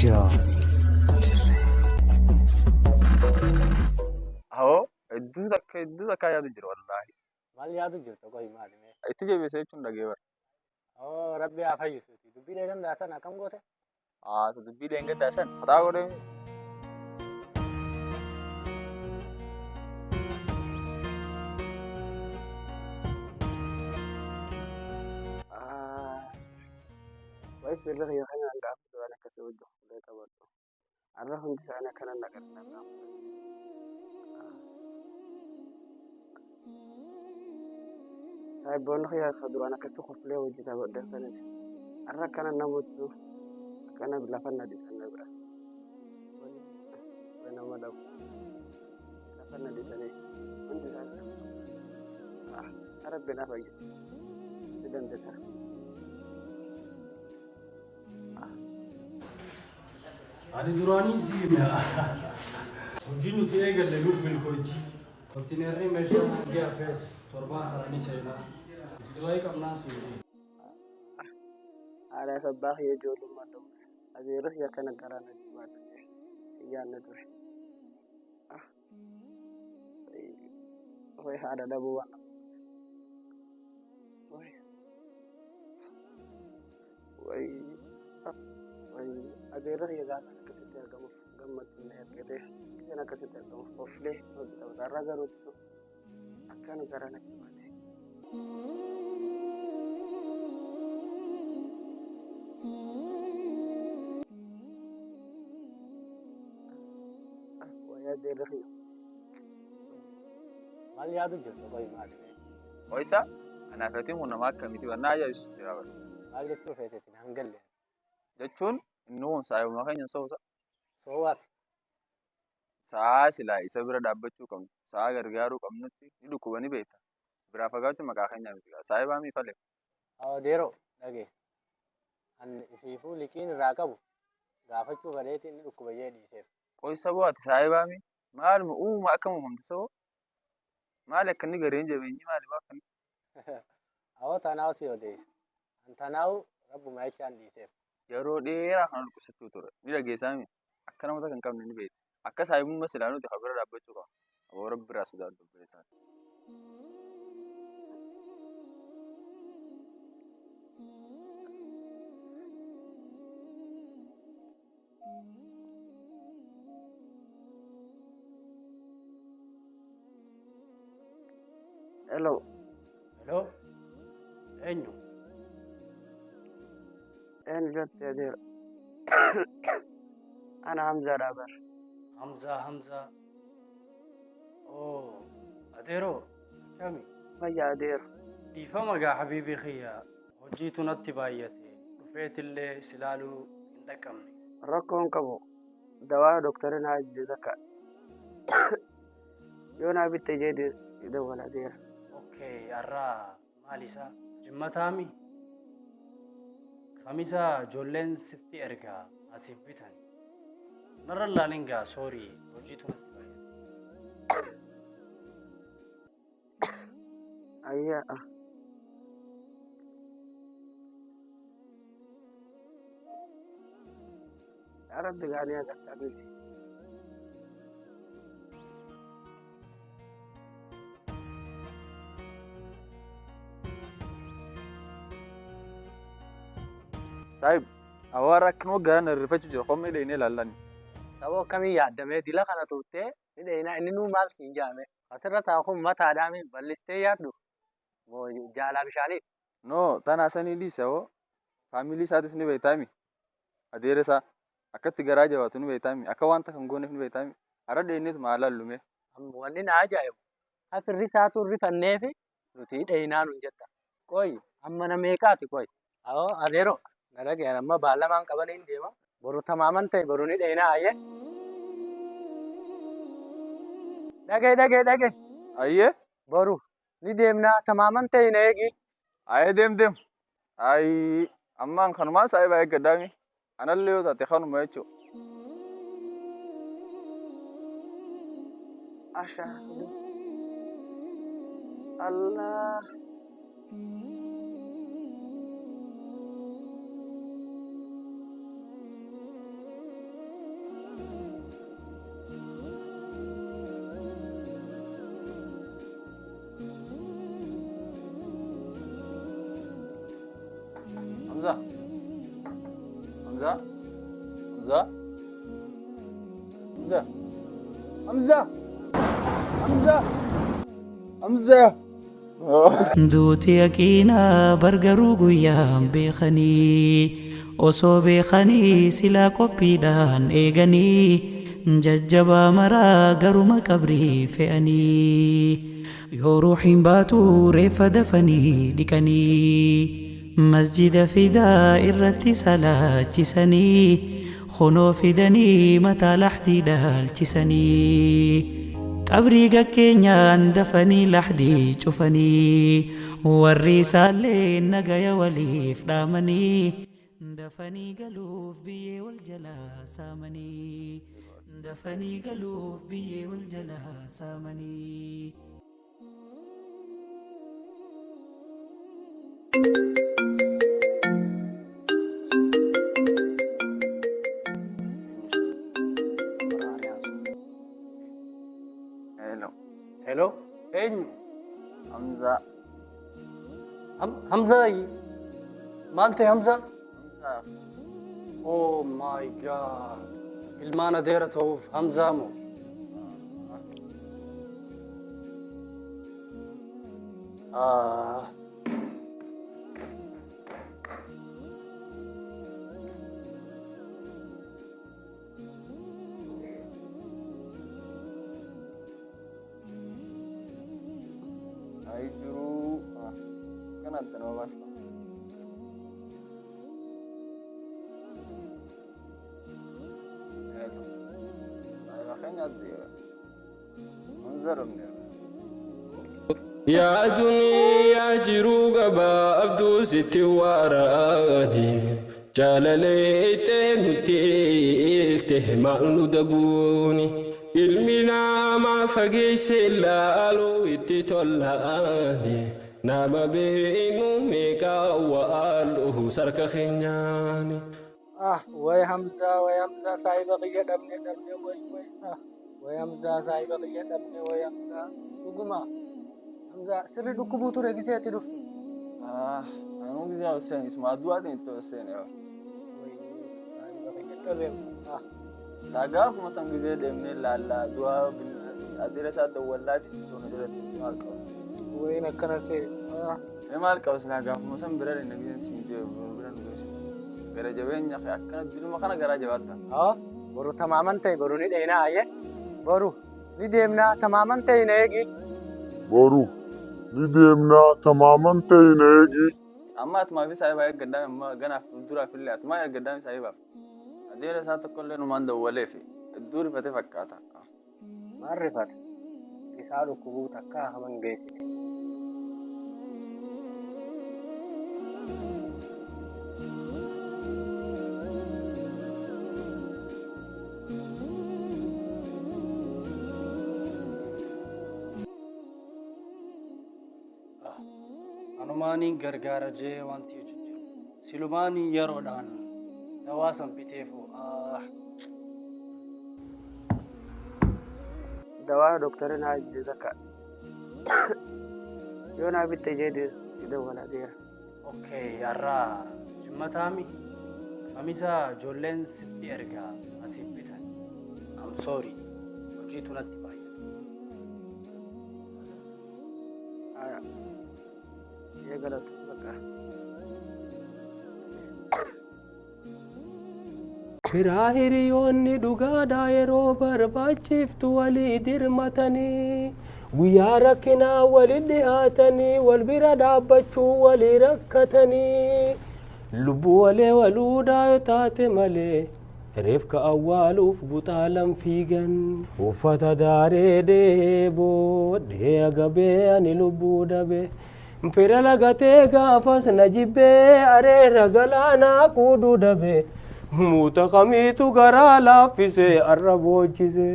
Jaws. هو الدوزة كايا دجر والله. Maal yaadu jirtu qoy maali mee? Itti jabeessee jechuun dhageebar. Oo rabbi haa fayyisuuti. Dubbiilee danda'a sana akkam goote? Dubbii leengaddaa san fataa godhee Waif birra yoo kana gaafa waan akkasii wajjin fuudhee qabadhu. Har'a hundi isaanii akkana naqatan gaafa. Saayibboonni xiyyaasaa duraan akkasii qoflee wajjin taphattan sanis har'a akkana namoottu akkana lafa nadiisan na bira. Way nama dhabu. Lafa nadiisanii hundi isaanii rabbi na fayyisa. Si dandeessa. Ani duraanii siima. Hojii nuti eegalle lubbil hojii. Kontiinerri meeshaa gaafees torbaan haranii seenaa. Dubaayii qabnaa suuqii. Haadha sabbaa fi ijoollummaa ta'us adeerus akkana garaa natti baatee yaadna ture. Way haadha dhabuu waan way adeerus gaafa akkasitti argamuuf gammachuun na ergatee kan akkasitti argamuuf oflee irraa garuutti akkana garaa natti baatee. Maal yaadu jirtu qoy maali mee? Oysa anaafatiin kun nama akkamiiti wannaa ajaa'ibsu jira bara. Maal jechuu feeteetiin hangalle? Jechuun inni kun saayibuma keenya soosa. Soowaati. Sa'a silaa isa bira dhaabbachuu qabnu. Sa'a gargaaruu qabnutti ni dhukkuba ni beekta. Biraa fagaachuun maqaa keenyaa miti. Saayibaa miifale. Deeroo dhagee. Ani ifiifuu liqiin irraa qabu gaafachuu fedheetiin ni dhukkuba jee dhiiseef. Oysa bu'aati saayibaa mi? Maaluma uumama akka uumamte saboo? Maali akka inni gareen jabeenyi maali akka inni? Awoo tanaa'u si odeessa. An tanaa'u rabbuma jechaan dhiiseef. Yeroo dheeraa kan dhukkubsattuu ture. Ni dhageessaa mi? Akka namoota kan qabne ni beekta. Akka saayibummaa silaa nuti bira dhaabbachuu qabna. Aboo rabbi biraa sodaadhu obboleessaa. Hello. Hello? Eenyu? Jirti adeera. Ana Hamzaa Dhaabar. Hamzaa. Oo, adeeroo akkami? Fayyaa adeera. Dhiifama gaa habiibii kiyya hojiitu natti baay'ate. Dhufeetillee silaaluu hin dhaqqabne. Rakkoon qabu dawaa doktara naa ajajee takka. Yoo naa bitte jedhee dawwala adeera. Okay, har'aa maal isaa? Jimmataami? Kamisaa ijoolleen sitti ergaa asiif bitan. Narra laalin gaa soorii hojiitu natti baay'ate. Ayyaa. Rabbi gaanii agarsiisa. Saayib, awwaara akkanuma gaana rifachuu jira. Qommii dheenee ilaallan. Saboo akkamii yaaddamee dila kana turtee ni dheeyinaa inni nuu maal siin jaame? Asirra taa'u kun mataadhaan bal'istee yaaddu jaalaa bishaaniiti. No, tanaa sanii dhiise hoo. Faamilii isaatis ni beektaami. Adeera isaa akkatti garaa jabaatu ni beektaami. Akka wanta kan gooneef ni beektaami. Har'a dheenneetu maalaan lume. Wanni na ajaa'ibu. Asirri isaatu rifanneefi nuti dheeyinaa nuun jetta. Qoy amma na meeqaati qoy. Awoo adeeroo. Nalageen amma baalamaan qabaniin deema. Boru tamaaman ta'e boru ni dheeyinaa ayyee. Dhagee. Ayyee? Boru ni deemnaa tamaaman ta'e na eegi. Ayyee deem. Ayi ammaan kanumaan saayibaa eeggaddaami. Anallee yoo taate kanuma jechuudha. Ashhadu Allah. Hamza. Hamza. Hamza. Hamza. Hamza. Hamza. Hamza. Duuti yaqiinaa bargaruu guyyaan beekanii osoo beekanii silaa qophiidhaan eeganii jajjabaa maraa garuma qabrii fe'anii yoo ruuxiin baatu reeffa dafanii dhiqanii masjida fidaa irratti salaachisanii khonoo fidanii mataa laxdii dhaalchisanii qabrii gakkeenyaan dafanii laxdii cufanii warri isaallee nagaya waliif dhaamanii dafanii galuuf biyyee wal jalaa saamanii dafanii galuuf biyyee wal jalaa saamanii. Hello, eenyu? Hamza. Hamza maal ta'e Hamza? Hamza. Oh my god. Ilmaan adeera ta'uuf Hamzaa moo? Ay jiru. Kanatti nama basta. يا دنيا جروق بابدو ستي وراني جالليت نتيفته مالو دبوني المنا ما فقيس اللالو اتتولاني نام بينو ميكا وقالوه سرك خنياني way Hamza saahiba qiyya dhabne way way Hamza saahiba qiyya dhabne way Hamza dhuguma Hamza sirri dhukkubuu ture gisee ati dhufte Anu giza Hussein isma dua din to Hussein yo. saahiba qiyya dhabe Tagaf masan giza demne lalla dua bin adira sa da wallahi to na jira mal ka. way nakkana see Mal ka usna gaf masan birare na giza sinje biran gese. Gara jabenya akkana dilma kana gara jabatta. boru tamaman ta'e boru ni dheena ayye boru ni deemna tamaman ta'e na eegi boru ni deemna tamaman ta'e na eegi Amma atma fi sahiba ya gaddame amma gana dura fille atma ya gaddame sahiba. Adira sa tokkolle no manda wale fi. Duri fate fakkata. maarrifat isaa dhukkubuu takka haman geessine Anumaaniin gargaara jee wanti jiru. Silumaanii yeroodhaan dawaa san biteefu. dawaa doktora naa ajjee takka yoo naa bitte jedhe dawwala dheera. Okay, har'aa jimmataami. Kamisa ijoolleen sitti ergaa asiif bitan. I'm sorry. Hojiitu natti baay'ata. Eegalatu bakka. Firaa hiriyoonni dhugaadhaa yeroo barbaachiftu walii dirmatanii guyyaa rakkinaa walii dhiyaatanii wal bira dhaabbachuu walii rakkatanii lubbuu walee waluudhaa yoo taate malee reefka awwaaluuf buxaalan fiigan uffata daaree deeboo agabee ani lubbuu dhabe fira lagatee gaafas na jibbee areera galaanaa kuuduu dhabe muuta kamiitu garaa laaffisee arra boochise.